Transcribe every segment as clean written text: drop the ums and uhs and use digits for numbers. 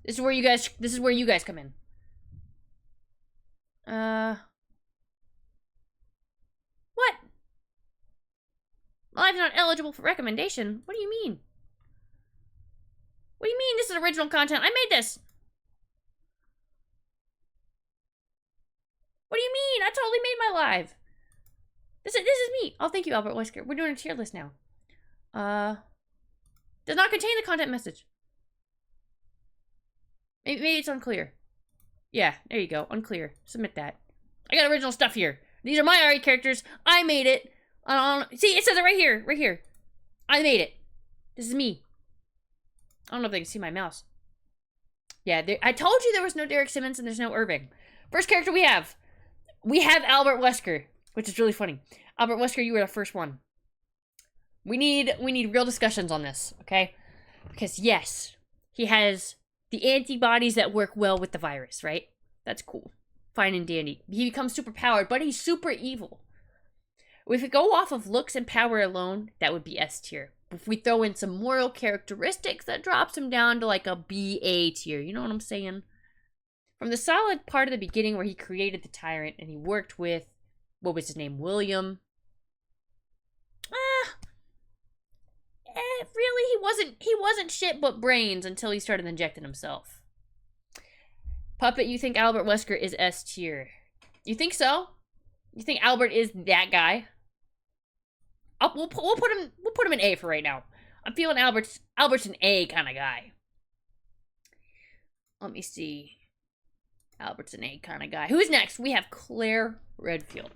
This is where you guys come in. What? Well, I'm not eligible for recommendation. What do you mean? What do you mean this is original content? I made this. What do you mean? I totally made my live. This is me. Oh, thank you, Albert Wesker. We're doing a tier list now. Does not contain the content message. Maybe it's unclear. Yeah, there you go. Unclear. Submit that. I got original stuff here. These are my RE characters. I made it. See, it says it right here. Right here. I made it. This is me. I don't know if they can see my mouse. Yeah, I told you there was no Derek Simmons and there's no Irving. First character we have Albert Wesker, which is really funny. Albert Wesker, you were the first one. We need real discussions on this, okay? Because yes, he has the antibodies that work well with the virus, right? That's cool. Fine and dandy. He becomes super powered, but he's super evil. If we go off of looks and power alone, that would be S tier. If we throw in some moral characteristics, that drops him down to like a B-A tier. You know what I'm saying? From the solid part of the beginning where he created the tyrant and he worked with, what was his name, William? Really, he wasn't shit but brains until he started injecting himself. Puppet, you think Albert Wesker is S tier? You think so? You think Albert is that guy? We'll put him in A for right now. I'm feeling Albert's an A kind of guy. Let me see. Albert's an A kind of guy. Who's next? We have Claire Redfield.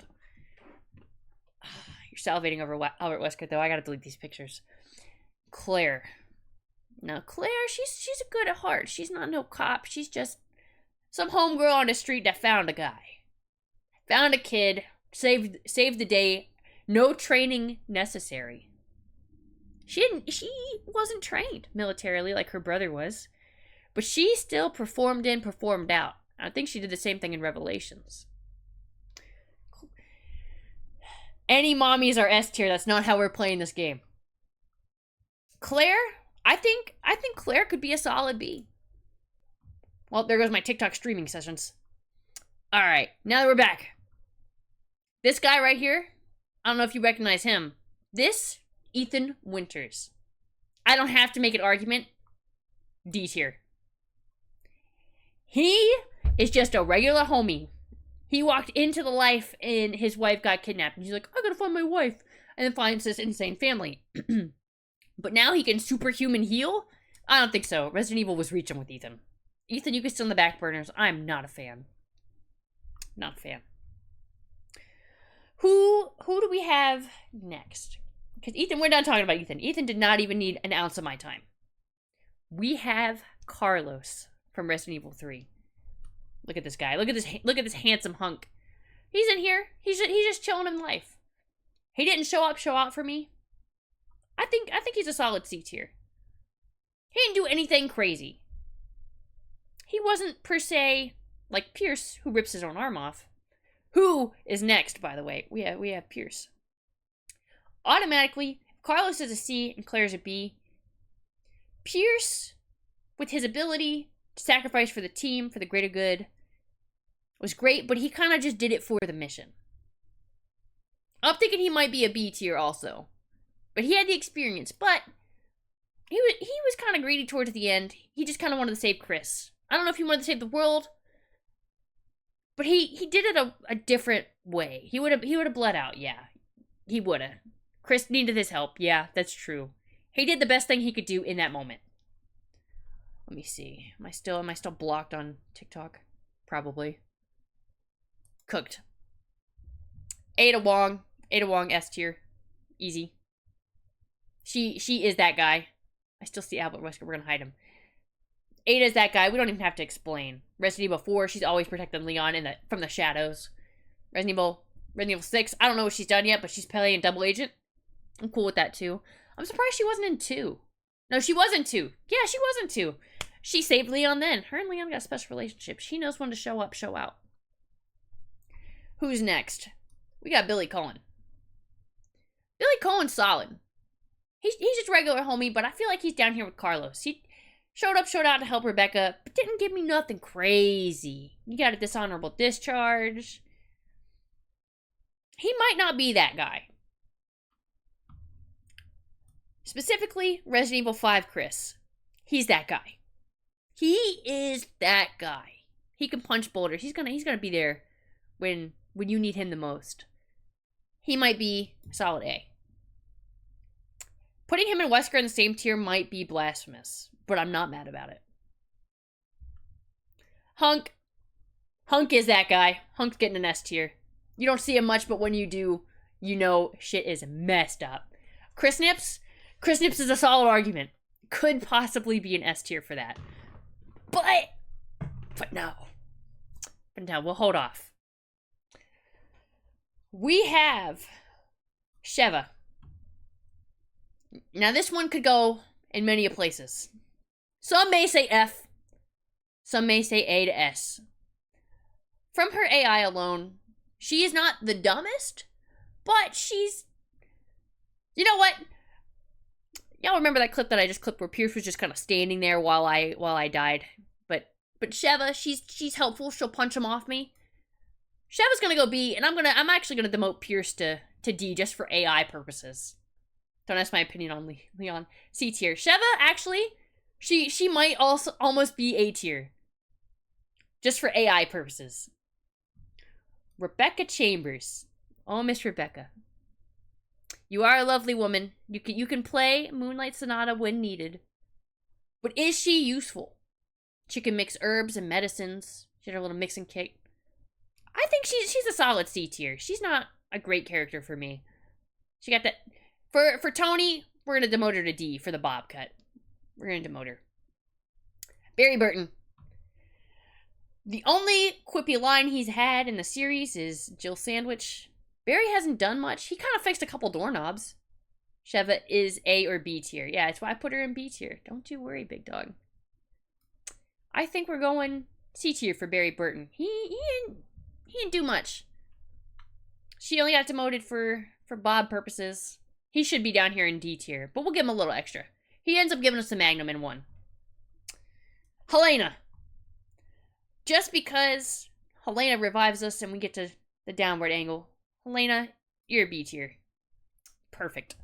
You're salivating over Albert Wesker, though. I gotta delete these pictures. Claire. Now, Claire, she's good at heart. She's not no cop. She's just some homegirl on the street that found a guy. Found a kid. Saved the day. No training necessary. She wasn't trained militarily like her brother was. But she still performed in, performed out. I think she did the same thing in Revelations. Any mommies are S tier. That's not how we're playing this game. Claire, I think Claire could be a solid B. Well, there goes my TikTok streaming sessions. All right, now that we're back. This guy right here, I don't know if you recognize him. This, Ethan Winters. I don't have to make an argument. D tier. He is just a regular homie. He walked into the life and his wife got kidnapped. And he's like, I gotta find my wife. And then finds this insane family. But now he can superhuman heal? I don't think so. Resident Evil was reaching with Ethan. Ethan, you can still in the back burners. I'm not a fan. Not a fan. Who do we have next? Because Ethan, we're done talking about Ethan. Ethan did not even need an ounce of my time. We have Carlos from Resident Evil 3. Look at this guy. Look at this handsome hunk. He's in here. He's just chilling in life. He didn't show out for me. I think he's a solid C tier. He didn't do anything crazy. He wasn't per se like Pierce, who rips his own arm off. Who is next, by the way? We have Pierce. Automatically, Carlos is a C and Claire's a B. Pierce, with his ability to sacrifice for the team, for the greater good, was great, but he kind of just did it for the mission. I'm thinking he might be a B tier also. But he had the experience, but he was kind of greedy towards the end. He just kind of wanted to save Chris. I don't know if he wanted to save the world, but he did it a different way. He would have bled out, yeah. He would have. Chris needed his help, yeah, that's true. He did the best thing he could do in that moment. Let me see. Am I still blocked on TikTok? Probably. Cooked. Ada Wong, S tier. Easy. She is that guy. I still see Albert Wesker. We're gonna hide him. Ada's that guy. We don't even have to explain. Resident Evil 4, she's always protecting Leon from the shadows. Resident Evil 6, I don't know what she's done yet, but she's playing double agent. I'm cool with that too. I'm surprised she wasn't in 2. No, she was in 2. Yeah, she was in 2. She saved Leon then. Her and Leon got a special relationship. She knows when to show up, show out. Who's next? We got Billy Cullen. Billy Cullen's solid. He's just regular homie, but I feel like he's down here with Carlos. Showed up, showed out to help Rebecca, but didn't give me nothing crazy. You got a dishonorable discharge. He might not be that guy. Specifically, Resident Evil 5 Chris. He's that guy. He is that guy. He can punch boulders. He's gonna be there when you need him the most. He might be solid A. Putting him and Wesker in the same tier might be blasphemous, but I'm not mad about it. Hunk. Hunk is that guy. Hunk's getting an S tier. You don't see him much, but when you do, you know shit is messed up. Chris Nips is a solid argument. Could possibly be an S tier for that. But no. But no, we'll hold off. We have Sheva. Now this one could go in many places. Some may say F. Some may say A to S. From her AI alone, she is not the dumbest, but she's... You know what? Y'all remember that clip that I just clipped where Pierce was just kind of standing there while I died? But Sheva, she's helpful. She'll punch him off me. Sheva's gonna go B, and I'm actually gonna demote Pierce to D just for AI purposes. Don't ask my opinion on Leon. C tier. Sheva, actually, she might also almost be A tier. Just for AI purposes. Rebecca Chambers. Oh, Miss Rebecca. You are a lovely woman. You can play Moonlight Sonata when needed. But is she useful? She can mix herbs and medicines. She had her little mixing kit. I think she's a solid C tier. She's not a great character for me. She got that... For Tony, we're going to demote her to D for the bob cut. We're going to demote her. Barry Burton. The only quippy line he's had in the series is Jill Sandwich. Barry hasn't done much. He kind of fixed a couple doorknobs. Sheva is A or B tier. Yeah, that's why I put her in B tier. Don't you worry, big dog. I think we're going C tier for Barry Burton. He didn't do much. She only got demoted for Bob purposes. He should be down here in D tier, but we'll give him a little extra. He ends up giving us the Magnum in 1. Helena. Just because Helena revives us and we get to the downward angle. Helena, you're a B tier. Perfect.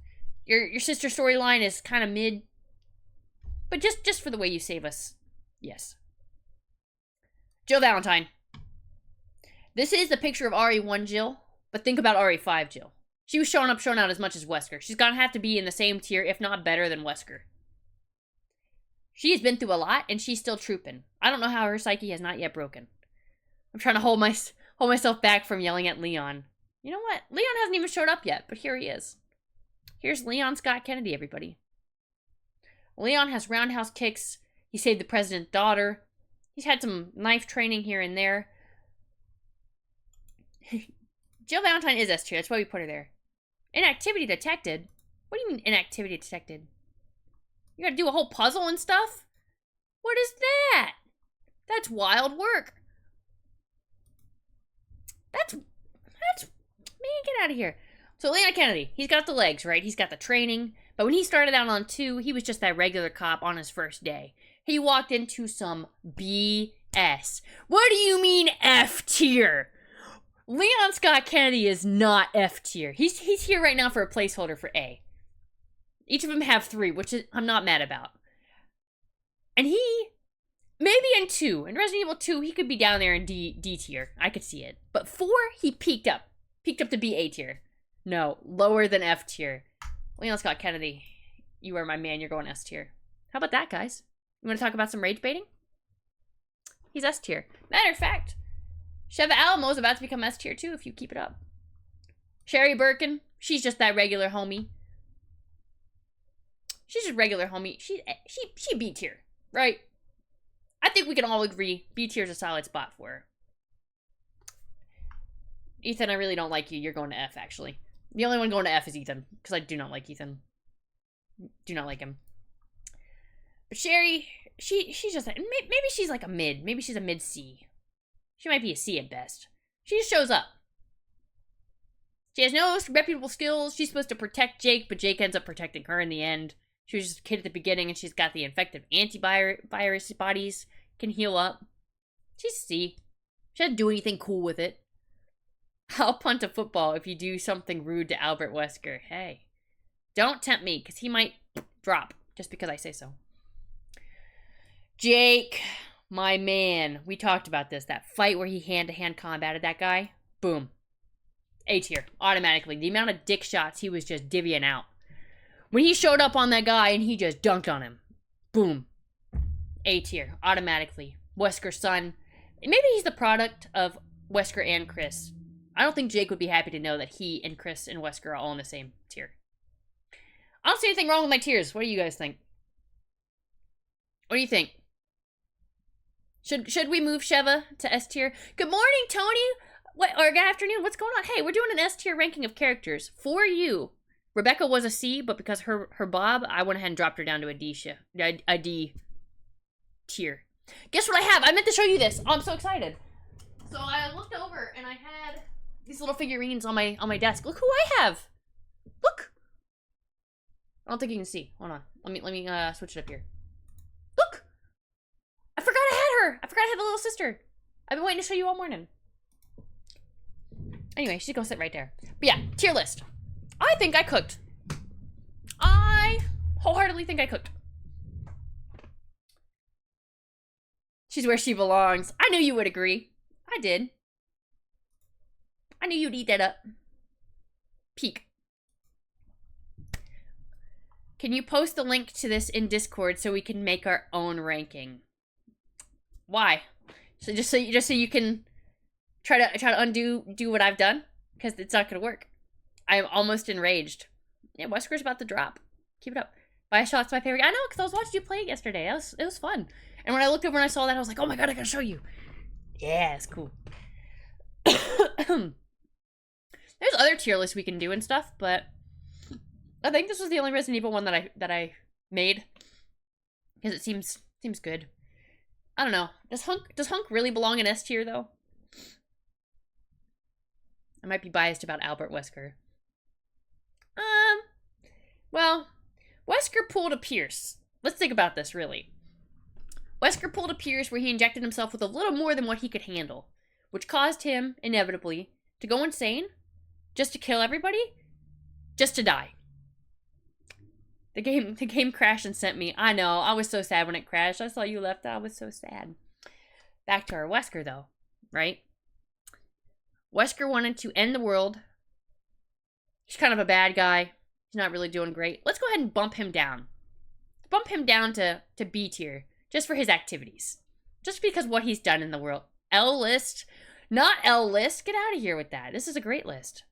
Your sister storyline is kind of mid. But just for the way you save us. Yes. Jill Valentine. This is the picture of RE1 Jill, but think about RE5 Jill. She was showing out as much as Wesker. She's gonna have to be in the same tier, if not better than Wesker. She has been through a lot, and she's still trooping. I don't know how her psyche has not yet broken. I'm trying to hold myself back from yelling at Leon. You know what? Leon hasn't even showed up yet, but here he is. Here's Leon Scott Kennedy, everybody. Leon has roundhouse kicks. He saved the president's daughter. He's had some knife training here and there. Jill Valentine is S tier. That's why we put her there. Inactivity detected? What do you mean inactivity detected? You gotta do a whole puzzle and stuff? What is that? That's wild work. That's man, get out of here. So Leon Kennedy, he's got the legs, right? He's got the training. But when he started out on 2, he was just that regular cop on his first day. He walked into some BS. What do you mean F tier? Leon Scott Kennedy is not F tier. He's here right now for a placeholder for A. Each of them have 3, which I'm not mad about. And he, maybe in 2, in Resident Evil 2, he could be down there in D tier. I could see it. But 4, he peaked up to be A tier. No, lower than F tier. Leon Scott Kennedy, you are my man. You're going S tier. How about that, guys? You want to talk about some rage baiting? He's S tier. Matter of fact, Sheva Alamo is about to become S tier too if you keep it up. Sherry Birkin, she's just that regular homie. She's just regular homie. She B tier, right? I think we can all agree B tier is a solid spot for her. Ethan, I really don't like you. You're going to F, actually. The only one going to F is Ethan, because I do not like Ethan. Do not like him. But Sherry, she's just like, maybe she's like a mid. Maybe she's a mid C. She might be a C at best. She just shows up. She has no reputable skills. She's supposed to protect Jake, but Jake ends up protecting her in the end. She was just a kid at the beginning, and she's got the infective antivirus bodies, can heal up. She's a C. She doesn't do anything cool with it. I'll punt a football if you do something rude to Albert Wesker. Hey, don't tempt me, because he might drop, just because I say so. Jake, my man. We talked about this. That fight where he hand-to-hand combated that guy. Boom. A tier, automatically. The amount of dick shots he was just divvying out. When he showed up on that guy and he just dunked on him. Boom. A tier, automatically. Wesker's son. Maybe he's the product of Wesker and Chris. I don't think Jake would be happy to know that he and Chris and Wesker are all in the same tier. I don't see anything wrong with my tiers. What do you guys think? What do you think? Should we move Sheva to S tier? Good morning, Tony. Or good afternoon. What's going on? Hey, we're doing an S tier ranking of characters for you. Rebecca was a C, but because her Bob, I went ahead and dropped her down to a D tier. Guess what I have? I meant to show you this. Oh, I'm so excited. So I looked over and I had these little figurines on my desk. Look who I have. Look. I don't think you can see. Hold on. Let me switch it up here. Look. I forgot I had her. I forgot I had the little sister. I've been waiting to show you all morning. Anyway, she's gonna sit right there. But yeah, tier list. I think I cooked. I wholeheartedly think I cooked. She's where she belongs. I knew you would agree. I did. I knew you'd eat that up. Peek. Can you post the link to this in Discord so we can make our own ranking? Why? So just so you can try to undo what I've done, because it's not gonna work. I am almost enraged. Yeah, Wesker's about to drop. Keep it up. Bioshot's my favorite. I know, because I was watching you play it yesterday. It was fun. And when I looked over and I saw that, I was like, oh my god, I gotta show you. Yeah, it's cool. There's other tier lists we can do and stuff, but I think this was the only Resident Evil one that I made, because it seems good. I don't know. Does Hunk really belong in S tier though? I might be biased about Albert Wesker. Well, Wesker pulled a Pierce. Let's think about this, really. Wesker pulled a Pierce where he injected himself with a little more than what he could handle, which caused him, inevitably, to go insane, just to kill everybody, just to die. The game crashed and sent me. I know, I was so sad when it crashed. I saw you left, I was so sad. Back to our Wesker, though, right? Wesker wanted to end the world. He's kind of a bad guy. He's not really doing great. Let's go ahead and bump him down. Bump him down to B tier, just for his activities. Just because what he's done in the world. L list, not L list. Get out of here with that. This is a great list.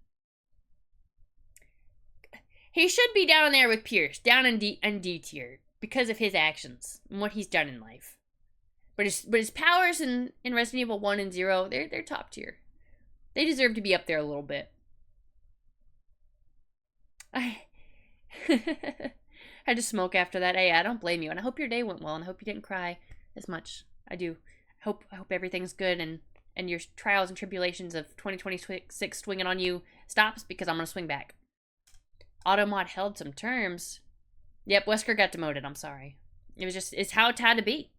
He should be down there with Pierce, down in D tier, because of his actions and what he's done in life. But his powers in Resident Evil 1 and 0, they're top tier. They deserve to be up there a little bit. I had to smoke after that. Hey, I don't blame you, and I hope your day went well, and I hope you didn't cry as much. I do. I hope everything's good, and your trials and tribulations of 2026 swinging on you stops, because I'm gonna swing back. Automod held some terms. Yep, Wesker got demoted. I'm sorry. It's how it had to be.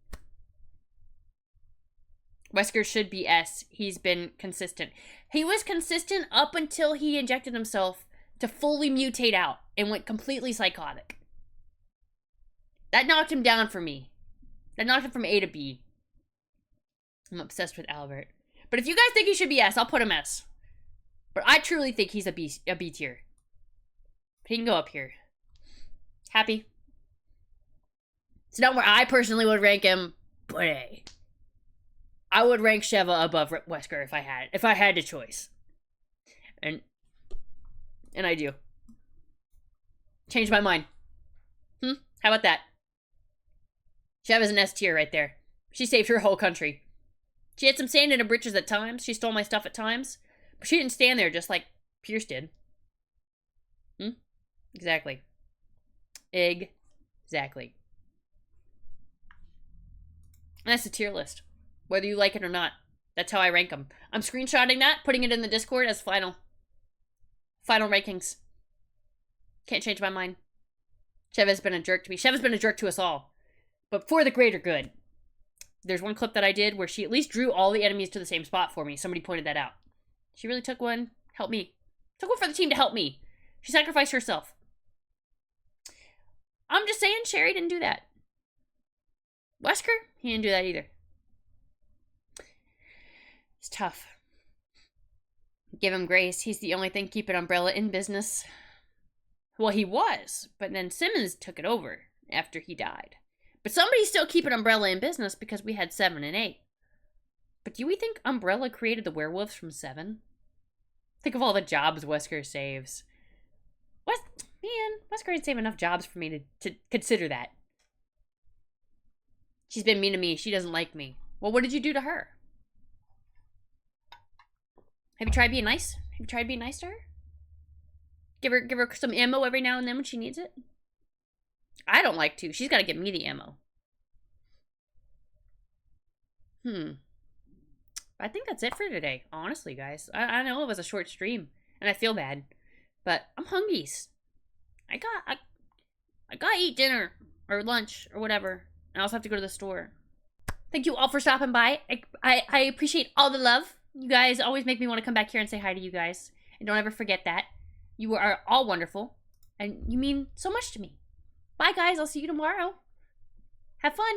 Wesker should be S. He's been consistent. He was consistent up until he injected himself to fully mutate out and went completely psychotic. That knocked him down for me. That knocked him from A to B. I'm obsessed with Albert. But if you guys think he should be S, I'll put him S. But I truly think he's a B tier. But he can go up here. Happy? It's not where I personally would rank him, but hey. I would rank Sheva above Wesker if I had the choice. And I do. Change my mind. How about that? Sheva's an S tier right there. She saved her whole country. She had some sand in her britches at times. She stole my stuff at times. But she didn't stand there just like Pierce did. Exactly. Exactly. And that's the tier list. Whether you like it or not. That's how I rank them. I'm screenshotting that, putting it in the Discord as final rankings. Can't change my mind. Sheva's been a jerk to me. Sheva's been a jerk to us all. But for the greater good. There's one clip that I did where she at least drew all the enemies to the same spot for me. Somebody pointed that out. She really took one. Helped me. Took one for the team to help me. She sacrificed herself. I'm just saying, Sherry didn't do that. Wesker, he didn't do that either. It's tough. Give him grace. He's the only thing keeping Umbrella in business. Well, he was, but then Simmons took it over after he died. But somebody's still keeping Umbrella in business because we had 7 and 8. But do we think Umbrella created the werewolves from 7? Think of all the jobs Wesker saves. Wesker didn't save enough jobs for me to consider that. She's been mean to me. She doesn't like me. Well, what did you do to her? Have you tried being nice? Have you tried being nice to her? Give her some ammo every now and then when she needs it? I don't like to. She's got to give me the ammo. I think that's it for today, honestly, guys. I know it was a short stream, and I feel bad, but I'm hungies. I gotta eat dinner, or lunch, or whatever. I also have to go to the store. Thank you all for stopping by. I appreciate all the love. You guys always make me want to come back here and say hi to you guys. And don't ever forget that. You are all wonderful, and you mean so much to me. Bye, guys. I'll see you tomorrow. Have fun.